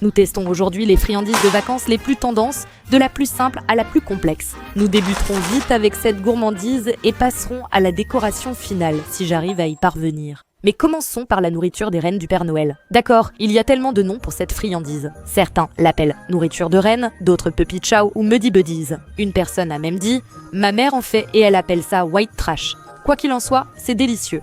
Nous testons aujourd'hui les friandises de vacances les plus tendances, de la plus simple à la plus complexe. Nous débuterons vite avec cette gourmandise et passerons à la décoration finale, si j'arrive à y parvenir. Mais commençons par la nourriture des reines du Père Noël. D'accord, il y a tellement de noms pour cette friandise. Certains l'appellent nourriture de reine, d'autres puppy chow ou muddy buddies. Une personne a même dit « ma mère en fait et elle appelle ça white trash ». Quoi qu'il en soit, c'est délicieux.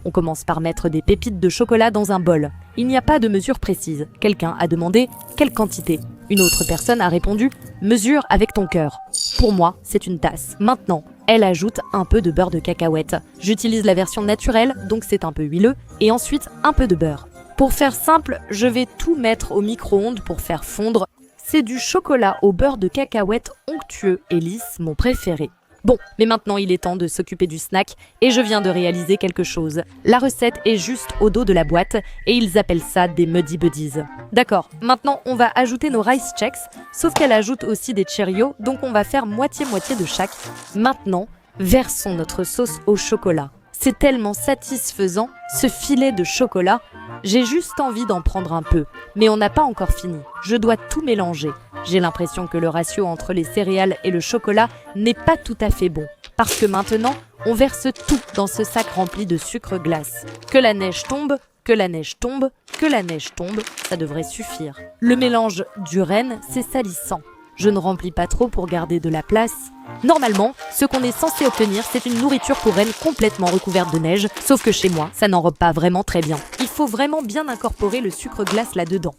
On commence par mettre des pépites de chocolat dans un bol. Il n'y a pas de mesure précise. Quelqu'un a demandé « quelle quantité ?» Une autre personne a répondu « mesure avec ton cœur ». Pour moi, c'est une tasse. Maintenant, elle ajoute un peu de beurre de cacahuète. J'utilise la version naturelle, donc c'est un peu huileux, et ensuite un peu de beurre. Pour faire simple, je vais tout mettre au micro-ondes pour faire fondre. C'est du chocolat au beurre de cacahuète onctueux et lisse, mon préféré. Bon, mais maintenant il est temps de s'occuper du snack et je viens de réaliser quelque chose. La recette est juste au dos de la boîte et ils appellent ça des Muddy Buddies. D'accord, maintenant on va ajouter nos Rice Chex, sauf qu'elle ajoute aussi des Cheerios, donc on va faire moitié-moitié de chaque. Maintenant, versons notre sauce au chocolat. C'est tellement satisfaisant, ce filet de chocolat. J'ai juste envie d'en prendre un peu, mais on n'a pas encore fini. Je dois tout mélanger. J'ai l'impression que le ratio entre les céréales et le chocolat n'est pas tout à fait bon. Parce que maintenant, on verse tout dans ce sac rempli de sucre glace. Que la neige tombe, que la neige tombe, que la neige tombe, ça devrait suffire. Le mélange du renne, c'est salissant. Je ne remplis pas trop pour garder de la place. Normalement, ce qu'on est censé obtenir, c'est une nourriture pour reine complètement recouverte de neige, sauf que chez moi, ça n'enrobe pas vraiment très bien. Il faut vraiment bien incorporer le sucre glace là-dedans.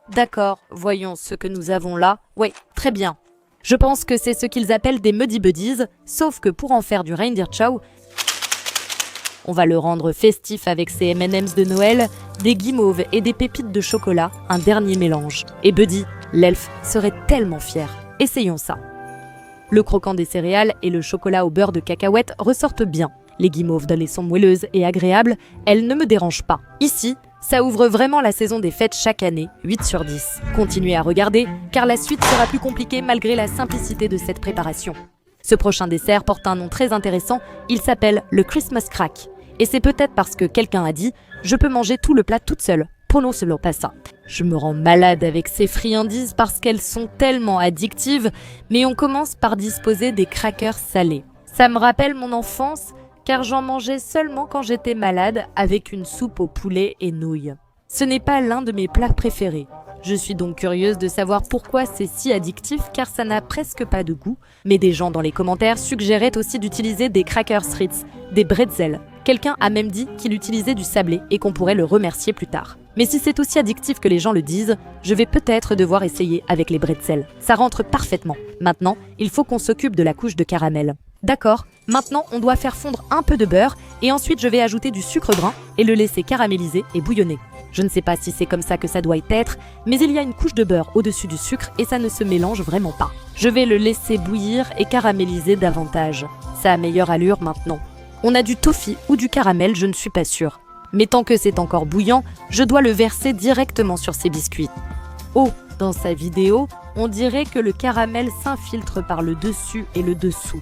D'accord, voyons ce que nous avons là. Oui, très bien. Je pense que c'est ce qu'ils appellent des Muddy Buddies, sauf que pour en faire du reindeer chow, on va le rendre festif avec ses M&M's de Noël, des guimauves et des pépites de chocolat, un dernier mélange. Et Buddy, l'elfe, serait tellement fier. Essayons ça. Le croquant des céréales et le chocolat au beurre de cacahuète ressortent bien. Les guimauves de lait sont moelleuses et agréables, elles ne me dérangent pas. Ici, ça ouvre vraiment la saison des fêtes chaque année, 8 sur 10. Continuez à regarder, car la suite sera plus compliquée malgré la simplicité de cette préparation. Ce prochain dessert porte un nom très intéressant, il s'appelle le Christmas Crack. Et c'est peut-être parce que quelqu'un a dit « je peux manger tout le plat toute seule ». Prononce-le pas ça. Je me rends malade avec ces friandises parce qu'elles sont tellement addictives, mais on commence par disposer des crackers salés. Ça me rappelle mon enfance, car j'en mangeais seulement quand j'étais malade avec une soupe au poulet et nouilles. Ce n'est pas l'un de mes plats préférés. Je suis donc curieuse de savoir pourquoi c'est si addictif car ça n'a presque pas de goût. Mais des gens dans les commentaires suggéraient aussi d'utiliser des crackers Ritz, des bretzels. Quelqu'un a même dit qu'il utilisait du sablé et qu'on pourrait le remercier plus tard. Mais si c'est aussi addictif que les gens le disent, je vais peut-être devoir essayer avec les bretzels. Ça rentre parfaitement. Maintenant, il faut qu'on s'occupe de la couche de caramel. D'accord, maintenant on doit faire fondre un peu de beurre et ensuite je vais ajouter du sucre brun et le laisser caraméliser et bouillonner. Je ne sais pas si c'est comme ça que ça doit être, mais il y a une couche de beurre au-dessus du sucre et ça ne se mélange vraiment pas. Je vais le laisser bouillir et caraméliser davantage. Ça a meilleure allure maintenant. On a du toffee ou du caramel, je ne suis pas sûre. Mais tant que c'est encore bouillant, je dois le verser directement sur ces biscuits. Oh, dans sa vidéo, on dirait que le caramel s'infiltre par le dessus et le dessous.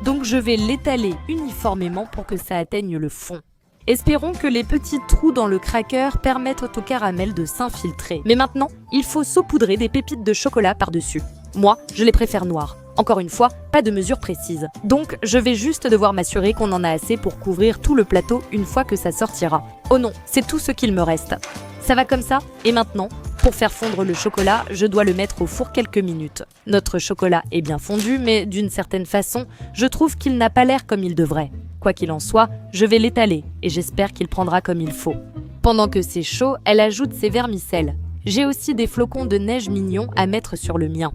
Donc je vais l'étaler uniformément pour que ça atteigne le fond. Espérons que les petits trous dans le cracker permettent au caramel de s'infiltrer. Mais maintenant, il faut saupoudrer des pépites de chocolat par-dessus. Moi, je les préfère noires. Encore une fois, pas de mesure précise. Donc, je vais juste devoir m'assurer qu'on en a assez pour couvrir tout le plateau une fois que ça sortira. Oh non, c'est tout ce qu'il me reste. Ça va comme ça, et maintenant, pour faire fondre le chocolat, je dois le mettre au four quelques minutes. Notre chocolat est bien fondu, mais d'une certaine façon, je trouve qu'il n'a pas l'air comme il devrait. Quoi qu'il en soit, je vais l'étaler, et j'espère qu'il prendra comme il faut. Pendant que c'est chaud, elle ajoute ses vermicelles. J'ai aussi des flocons de neige mignons à mettre sur le mien.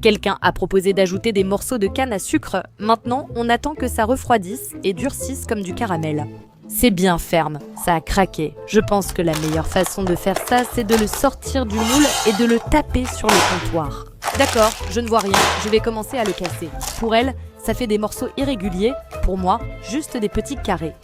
Quelqu'un a proposé d'ajouter des morceaux de canne à sucre. Maintenant, on attend que ça refroidisse et durcisse comme du caramel. C'est bien ferme, ça a craqué. Je pense que la meilleure façon de faire ça, c'est de le sortir du moule et de le taper sur le comptoir. D'accord, je ne vois rien, je vais commencer à le casser. Pour elle, ça fait des morceaux irréguliers. Pour moi, juste des petits carrés.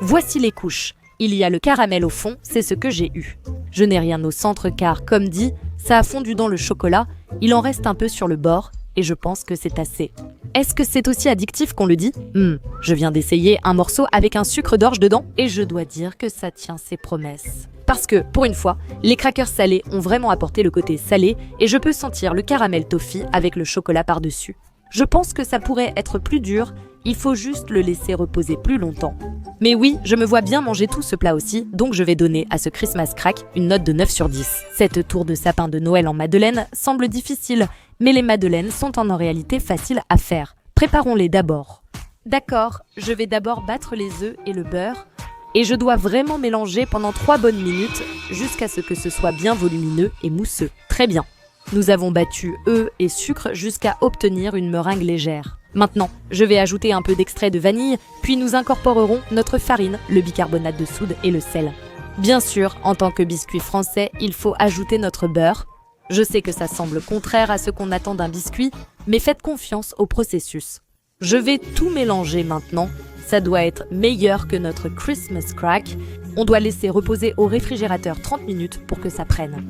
Voici les couches. Il y a le caramel au fond, c'est ce que j'ai eu. Je n'ai rien au centre car, comme dit, ça a fondu dans le chocolat, il en reste un peu sur le bord et je pense que c'est assez. Est-ce que c'est aussi addictif qu'on le dit ? Je viens d'essayer un morceau avec un sucre d'orge dedans et je dois dire que ça tient ses promesses. Parce que, pour une fois, les crackers salés ont vraiment apporté le côté salé et je peux sentir le caramel toffee avec le chocolat par-dessus. Je pense que ça pourrait être plus dur, il faut juste le laisser reposer plus longtemps. Mais oui, je me vois bien manger tout ce plat aussi, donc je vais donner à ce Christmas Crack une note de 9 sur 10. Cette tour de sapin de Noël en madeleine semble difficile, mais les madeleines sont en réalité faciles à faire. Préparons-les d'abord. D'accord, je vais d'abord battre les œufs et le beurre, et je dois vraiment mélanger pendant 3 bonnes minutes jusqu'à ce que ce soit bien volumineux et mousseux. Très bien. Nous avons battu œufs et sucre jusqu'à obtenir une meringue légère. Maintenant, je vais ajouter un peu d'extrait de vanille, puis nous incorporerons notre farine, le bicarbonate de soude et le sel. Bien sûr, en tant que biscuit français, il faut ajouter notre beurre. Je sais que ça semble contraire à ce qu'on attend d'un biscuit, mais faites confiance au processus. Je vais tout mélanger maintenant. Ça doit être meilleur que notre Christmas Crack. On doit laisser reposer au réfrigérateur 30 minutes pour que ça prenne.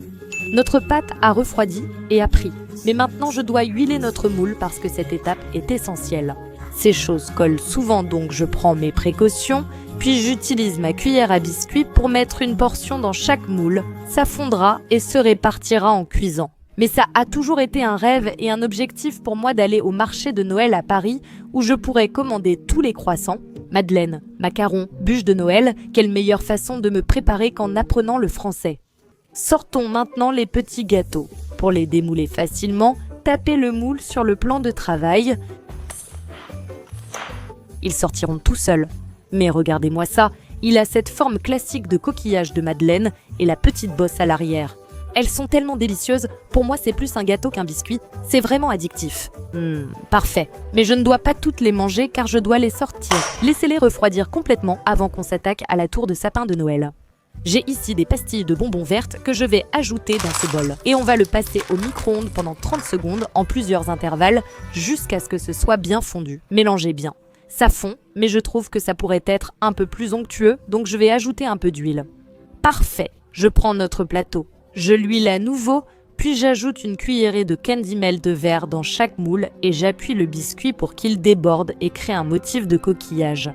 Notre pâte a refroidi et a pris. Mais maintenant, je dois huiler notre moule parce que cette étape est essentielle. Ces choses collent souvent, donc je prends mes précautions, puis j'utilise ma cuillère à biscuit pour mettre une portion dans chaque moule. Ça fondra et se répartira en cuisant. Mais ça a toujours été un rêve et un objectif pour moi d'aller au marché de Noël à Paris où je pourrais commander tous les croissants, madeleines, macarons, bûches de Noël. Quelle meilleure façon de me préparer qu'en apprenant le français. Sortons maintenant les petits gâteaux. Pour les démouler facilement, tapez le moule sur le plan de travail. Ils sortiront tout seuls. Mais regardez-moi ça, il a cette forme classique de coquillage de madeleine et la petite bosse à l'arrière. Elles sont tellement délicieuses, pour moi c'est plus un gâteau qu'un biscuit, c'est vraiment addictif. Parfait. Mais je ne dois pas toutes les manger car je dois les sortir. Laissez-les refroidir complètement avant qu'on s'attaque à la tour de sapin de Noël. J'ai ici des pastilles de bonbons vertes que je vais ajouter dans ce bol. Et on va le passer au micro-ondes pendant 30 secondes en plusieurs intervalles jusqu'à ce que ce soit bien fondu. Mélangez bien. Ça fond, mais je trouve que ça pourrait être un peu plus onctueux, donc je vais ajouter un peu d'huile. Parfait. Je prends notre plateau. Je l'huile à nouveau, puis j'ajoute une cuillerée de candy melt de verre dans chaque moule et j'appuie le biscuit pour qu'il déborde et crée un motif de coquillage.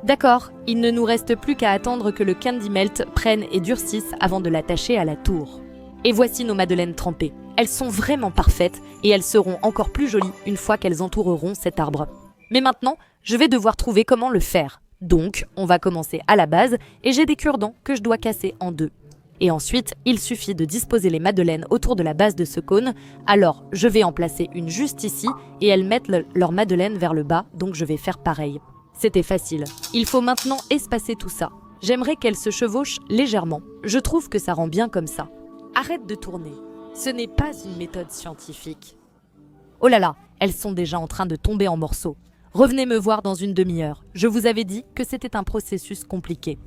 D'accord, il ne nous reste plus qu'à attendre que le candy melt prenne et durcisse avant de l'attacher à la tour. Et voici nos madeleines trempées. Elles sont vraiment parfaites et elles seront encore plus jolies une fois qu'elles entoureront cet arbre. Mais maintenant, je vais devoir trouver comment le faire. Donc, on va commencer à la base et j'ai des cure-dents que je dois casser en deux. Et ensuite, il suffit de disposer les madeleines autour de la base de ce cône. Alors, je vais en placer une juste ici et elles mettent leur madeleine vers le bas, donc je vais faire pareil. C'était facile. Il faut maintenant espacer tout ça. J'aimerais qu'elle se chevauche légèrement. Je trouve que ça rend bien comme ça. Arrête de tourner. Ce n'est pas une méthode scientifique. Oh là là, elles sont déjà en train de tomber en morceaux. Revenez me voir dans une demi-heure. Je vous avais dit que c'était un processus compliqué.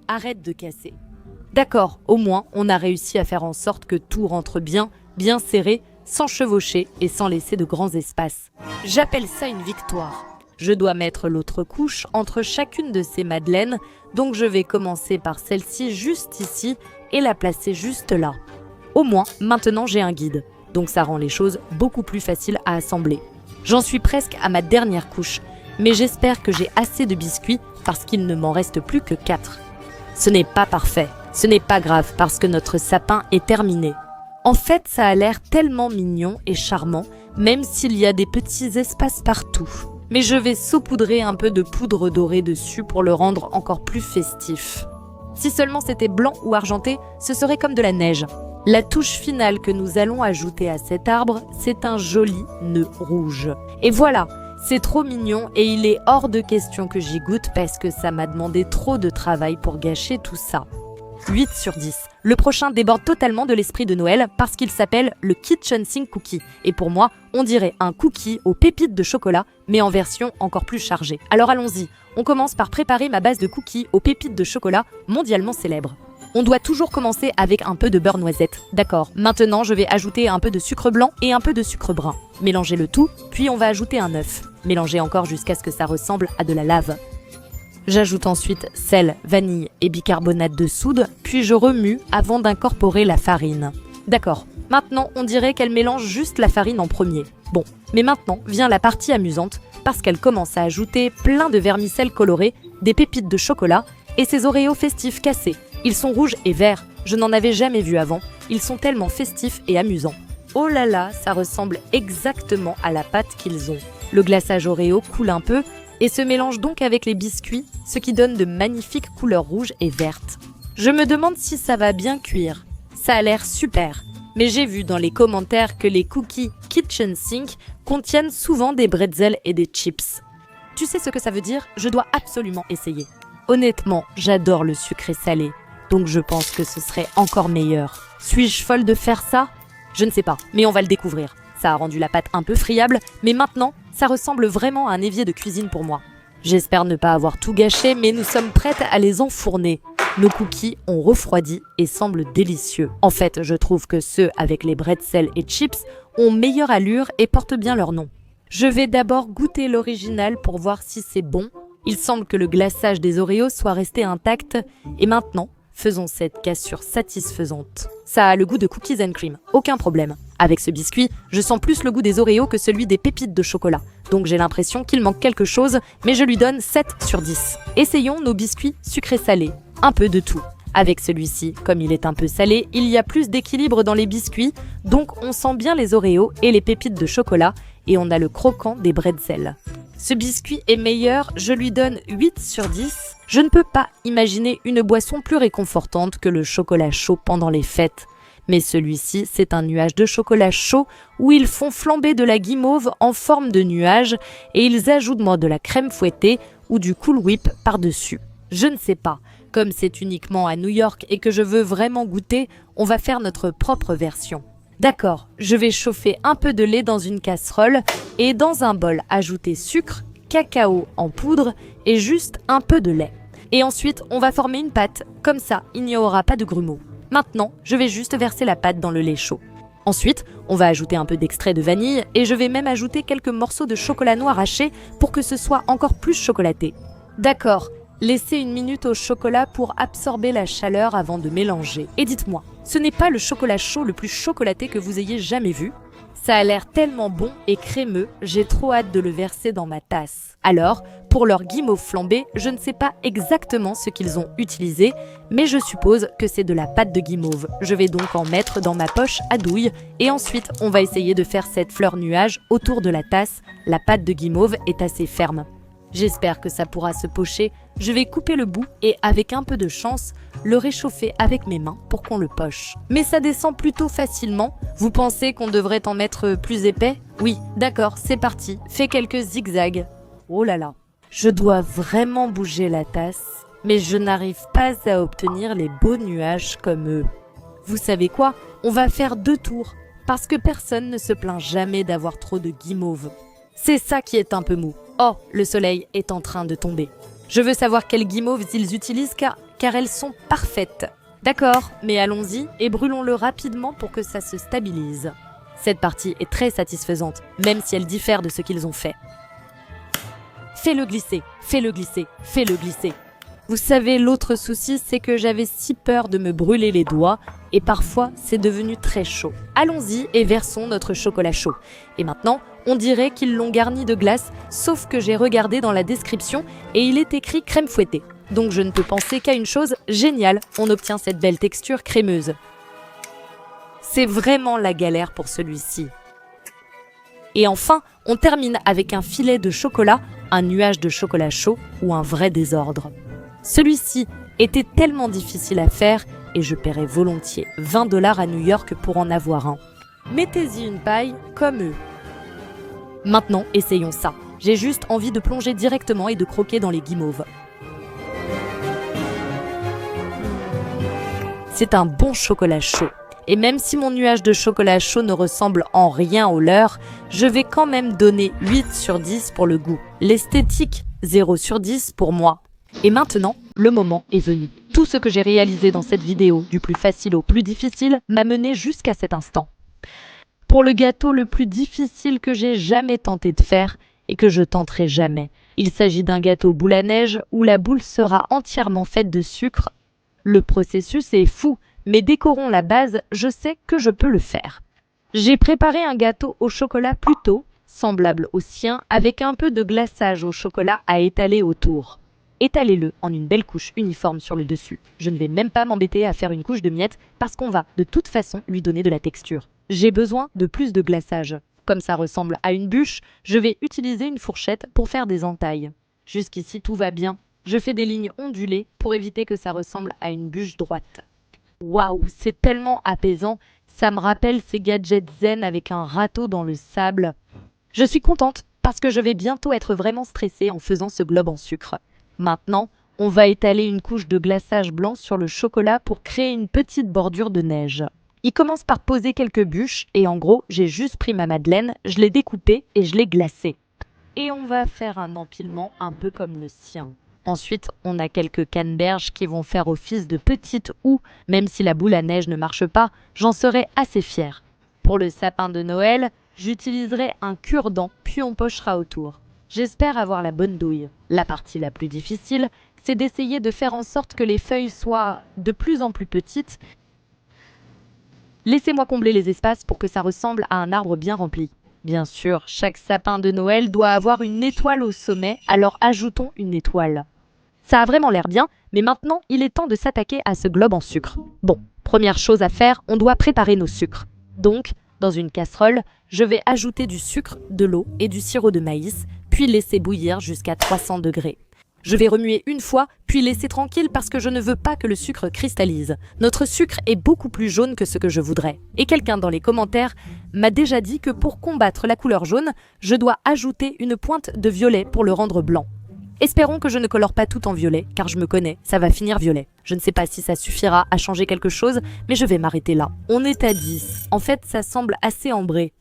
Arrête de casser. D'accord, au moins, on a réussi à faire en sorte que tout rentre bien serré, sans chevaucher et sans laisser de grands espaces. J'appelle ça une victoire. Je dois mettre l'autre couche entre chacune de ces madeleines, donc je vais commencer par celle-ci juste ici et la placer juste là. Au moins, maintenant j'ai un guide, donc ça rend les choses beaucoup plus faciles à assembler. J'en suis presque à ma dernière couche, mais j'espère que j'ai assez de biscuits parce qu'il ne m'en reste plus que 4. Ce n'est pas parfait, ce n'est pas grave parce que notre sapin est terminé. En fait, ça a l'air tellement mignon et charmant, même s'il y a des petits espaces partout. Mais je vais saupoudrer un peu de poudre dorée dessus pour le rendre encore plus festif. Si seulement c'était blanc ou argenté, ce serait comme de la neige. La touche finale que nous allons ajouter à cet arbre, c'est un joli nœud rouge. Et voilà, c'est trop mignon et il est hors de question que j'y goûte parce que ça m'a demandé trop de travail pour gâcher tout ça. 8 sur 10. Le prochain déborde totalement de l'esprit de Noël parce qu'il s'appelle le Kitchen Sink Cookie. Et pour moi, on dirait un cookie aux pépites de chocolat, mais en version encore plus chargée. Alors allons-y, on commence par préparer ma base de cookies aux pépites de chocolat mondialement célèbre. On doit toujours commencer avec un peu de beurre noisette. D'accord, maintenant je vais ajouter un peu de sucre blanc et un peu de sucre brun. Mélangez le tout, puis on va ajouter un œuf. Mélangez encore jusqu'à ce que ça ressemble à de la lave. J'ajoute ensuite sel, vanille et bicarbonate de soude, puis je remue avant d'incorporer la farine. D'accord, maintenant on dirait qu'elle mélange juste la farine en premier. Bon, mais maintenant vient la partie amusante, parce qu'elle commence à ajouter plein de vermicelles colorées, des pépites de chocolat et ses Oreos festifs cassés. Ils sont rouges et verts, je n'en avais jamais vu avant. Ils sont tellement festifs et amusants. Oh là là, ça ressemble exactement à la pâte qu'ils ont. Le glaçage Oreo coule un peu et se mélange donc avec les biscuits, ce qui donne de magnifiques couleurs rouges et vertes. Je me demande si ça va bien cuire. Ça a l'air super, mais j'ai vu dans les commentaires que les cookies Kitchen Sink contiennent souvent des bretzels et des chips. Tu sais ce que ça veut dire? Je dois absolument essayer. Honnêtement, j'adore le sucré salé, donc je pense que ce serait encore meilleur. Suis-je folle de faire ça? Je ne sais pas, mais on va le découvrir. Ça a rendu la pâte un peu friable, mais maintenant, ça ressemble vraiment à un évier de cuisine pour moi. J'espère ne pas avoir tout gâché, mais nous sommes prêtes à les enfourner. Nos cookies ont refroidi et semblent délicieux. En fait, je trouve que ceux avec les bretzels et chips ont meilleure allure et portent bien leur nom. Je vais d'abord goûter l'original pour voir si c'est bon. Il semble que le glaçage des Oreos soit resté intact. Et maintenant, faisons cette cassure satisfaisante. Ça a le goût de cookies and cream, aucun problème. Avec ce biscuit, je sens plus le goût des Oreos que celui des pépites de chocolat. Donc j'ai l'impression qu'il manque quelque chose, mais je lui donne 7 sur 10. Essayons nos biscuits sucrés-salés. Un peu de tout. Avec celui-ci, comme il est un peu salé, il y a plus d'équilibre dans les biscuits, donc on sent bien les Oreos et les pépites de chocolat, et on a le croquant des bretzels. Ce biscuit est meilleur, je lui donne 8 sur 10. Je ne peux pas imaginer une boisson plus réconfortante que le chocolat chaud pendant les fêtes. Mais celui-ci, c'est un nuage de chocolat chaud où ils font flamber de la guimauve en forme de nuage et ils ajoutent de la crème fouettée ou du Cool Whip par-dessus. Je ne sais pas. Comme c'est uniquement à New York et que je veux vraiment goûter, on va faire notre propre version. D'accord, je vais chauffer un peu de lait dans une casserole et dans un bol ajouter sucre, cacao en poudre et juste un peu de lait. Et ensuite, on va former une pâte, comme ça, il n'y aura pas de grumeaux. Maintenant, je vais juste verser la pâte dans le lait chaud. Ensuite, on va ajouter un peu d'extrait de vanille et je vais même ajouter quelques morceaux de chocolat noir haché pour que ce soit encore plus chocolaté. D'accord, laissez une minute au chocolat pour absorber la chaleur avant de mélanger. Et dites-moi, ce n'est pas le chocolat chaud le plus chocolaté que vous ayez jamais vu? Ça a l'air tellement bon et crémeux, j'ai trop hâte de le verser dans ma tasse. Alors, pour leur guimauve flambée, je ne sais pas exactement ce qu'ils ont utilisé, mais je suppose que c'est de la pâte de guimauve. Je vais donc en mettre dans ma poche à douille et ensuite on va essayer de faire cette fleur nuage autour de la tasse. La pâte de guimauve est assez ferme. J'espère que ça pourra se pocher. Je vais couper le bout et, avec un peu de chance, le réchauffer avec mes mains pour qu'on le poche. Mais ça descend plutôt facilement. Vous pensez qu'on devrait en mettre plus épais? Oui, d'accord, c'est parti. Fais quelques zigzags. Oh là là. Je dois vraiment bouger la tasse, mais je n'arrive pas à obtenir les beaux nuages comme eux. Vous savez quoi? On va faire 2 tours, parce que personne ne se plaint jamais d'avoir trop de guimauve. C'est ça qui est un peu mou. Oh, le soleil est en train de tomber. Je veux savoir quelles guimauves ils utilisent car elles sont parfaites. D'accord, mais allons-y et brûlons-le rapidement pour que ça se stabilise. Cette partie est très satisfaisante, même si elle diffère de ce qu'ils ont fait. Fais-le glisser, fais-le glisser, fais-le glisser. Vous savez, l'autre souci, c'est que j'avais si peur de me brûler les doigts et parfois c'est devenu très chaud. Allons-y et versons notre chocolat chaud. Et maintenant, on dirait qu'ils l'ont garni de glace, sauf que j'ai regardé dans la description et il est écrit crème fouettée. Donc je ne peux penser qu'à une chose, génial, on obtient cette belle texture crémeuse. C'est vraiment la galère pour celui-ci. Et enfin, on termine avec un filet de chocolat, un nuage de chocolat chaud ou un vrai désordre. Celui-ci était tellement difficile à faire et je paierais volontiers 20 $ à New York pour en avoir un. Mettez-y une paille comme eux. Maintenant, essayons ça. J'ai juste envie de plonger directement et de croquer dans les guimauves. C'est un bon chocolat chaud. Et même si mon nuage de chocolat chaud ne ressemble en rien au leur, je vais quand même donner 8 sur 10 pour le goût. L'esthétique, 0 sur 10 pour moi. Et maintenant, le moment est venu. Tout ce que j'ai réalisé dans cette vidéo, du plus facile au plus difficile, m'a mené jusqu'à cet instant. Pour le gâteau le plus difficile que j'ai jamais tenté de faire et que je tenterai jamais. Il s'agit d'un gâteau boule à neige où la boule sera entièrement faite de sucre. Le processus est fou, mais décorons la base, je sais que je peux le faire. J'ai préparé un gâteau au chocolat plutôt semblable au sien avec un peu de glaçage au chocolat à étaler autour. étalez-le en une belle couche uniforme sur le dessus. Je ne vais même pas m'embêter à faire une couche de miettes parce qu'on va de toute façon lui donner de la texture. J'ai besoin de plus de glaçage. Comme ça ressemble à une bûche, je vais utiliser une fourchette pour faire des entailles. Jusqu'ici, tout va bien. Je fais des lignes ondulées pour éviter que ça ressemble à une bûche droite. Waouh, c'est tellement apaisant. Ça me rappelle ces gadgets zen avec un râteau dans le sable. Je suis contente parce que je vais bientôt être vraiment stressée en faisant ce globe en sucre. Maintenant, on va étaler une couche de glaçage blanc sur le chocolat pour créer une petite bordure de neige. Il commence par poser quelques bûches et en gros, j'ai juste pris ma madeleine, je l'ai découpée et je l'ai glacée. Et on va faire un empilement un peu comme le sien. Ensuite, on a quelques canneberges qui vont faire office de petites houes. Même si la boule à neige ne marche pas, j'en serai assez fière. Pour le sapin de Noël, j'utiliserai un cure-dent, puis on pochera autour. J'espère avoir la bonne douille. La partie la plus difficile, c'est d'essayer de faire en sorte que les feuilles soient de plus en plus petites. Laissez-moi combler les espaces pour que ça ressemble à un arbre bien rempli. Bien sûr, chaque sapin de Noël doit avoir une étoile au sommet, alors ajoutons une étoile. Ça a vraiment l'air bien, mais maintenant, il est temps de s'attaquer à ce globe en sucre. Bon, première chose à faire, on doit préparer nos sucres. Donc, dans une casserole, je vais ajouter du sucre, de l'eau et du sirop de maïs, puis laisser bouillir jusqu'à 300 degrés. Je vais remuer une fois, puis laisser tranquille parce que je ne veux pas que le sucre cristallise. Notre sucre est beaucoup plus jaune que ce que je voudrais. Et quelqu'un dans les commentaires m'a déjà dit que pour combattre la couleur jaune, je dois ajouter une pointe de violet pour le rendre blanc. Espérons que je ne colore pas tout en violet, car je me connais, ça va finir violet. Je ne sais pas si ça suffira à changer quelque chose, mais je vais m'arrêter là. On est à 10. En fait, ça semble assez ambré.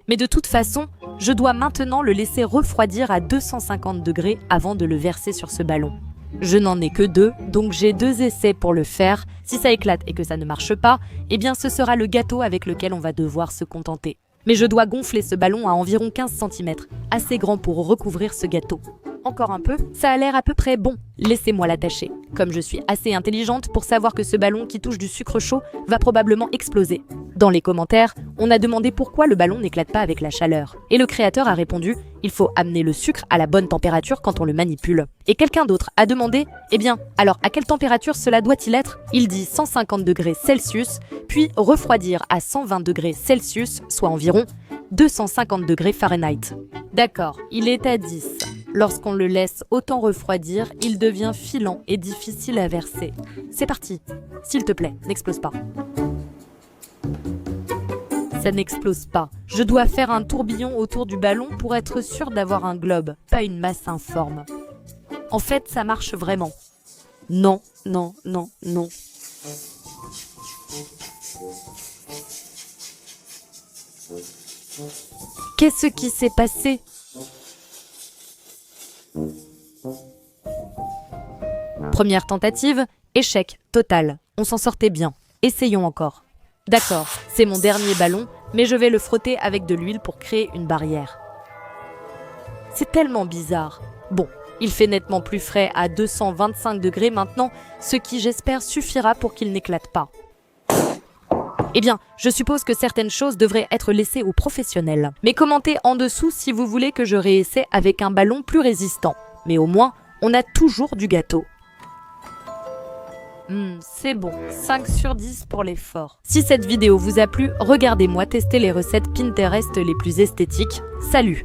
Mais de toute façon, je dois maintenant le laisser refroidir à 250 degrés avant de le verser sur ce ballon. Je n'en ai que 2, donc j'ai 2 essais pour le faire. Si ça éclate et que ça ne marche pas, eh bien ce sera le gâteau avec lequel on va devoir se contenter. Mais je dois gonfler ce ballon à environ 15 cm, assez grand pour recouvrir ce gâteau. Encore un peu, ça a l'air à peu près bon. Laissez-moi l'attacher. Comme je suis assez intelligente pour savoir que ce ballon qui touche du sucre chaud va probablement exploser. Dans les commentaires, on a demandé pourquoi le ballon n'éclate pas avec la chaleur. Et le créateur a répondu, il faut amener le sucre à la bonne température quand on le manipule. Et quelqu'un d'autre a demandé, eh bien, alors à quelle température cela doit-il être? Il dit 150 degrés Celsius, puis refroidir à 120 degrés Celsius, soit environ 250 degrés Fahrenheit. D'accord, il est à 10. Lorsqu'on le laisse autant refroidir, il devient filant et difficile à verser. C'est parti. S'il te plaît, n'explose pas. Ça n'explose pas. Je dois faire un tourbillon autour du ballon pour être sûr d'avoir un globe, pas une masse informe. En fait, ça marche vraiment. Non, non, non, non. Qu'est-ce qui s'est passé ? Première tentative, échec total. On s'en sortait bien. Essayons encore. D'accord, c'est mon dernier ballon, mais je vais le frotter avec de l'huile pour créer une barrière. C'est tellement bizarre. Bon, il fait nettement plus frais à 225 degrés maintenant, ce qui j'espère suffira pour qu'il n'éclate pas. Eh bien, je suppose que certaines choses devraient être laissées aux professionnels. Mais commentez en dessous si vous voulez que je réessaie avec un ballon plus résistant. Mais au moins, on a toujours du gâteau. C'est bon, 5 sur 10 pour l'effort. Si cette vidéo vous a plu, regardez-moi tester les recettes Pinterest les plus esthétiques. Salut!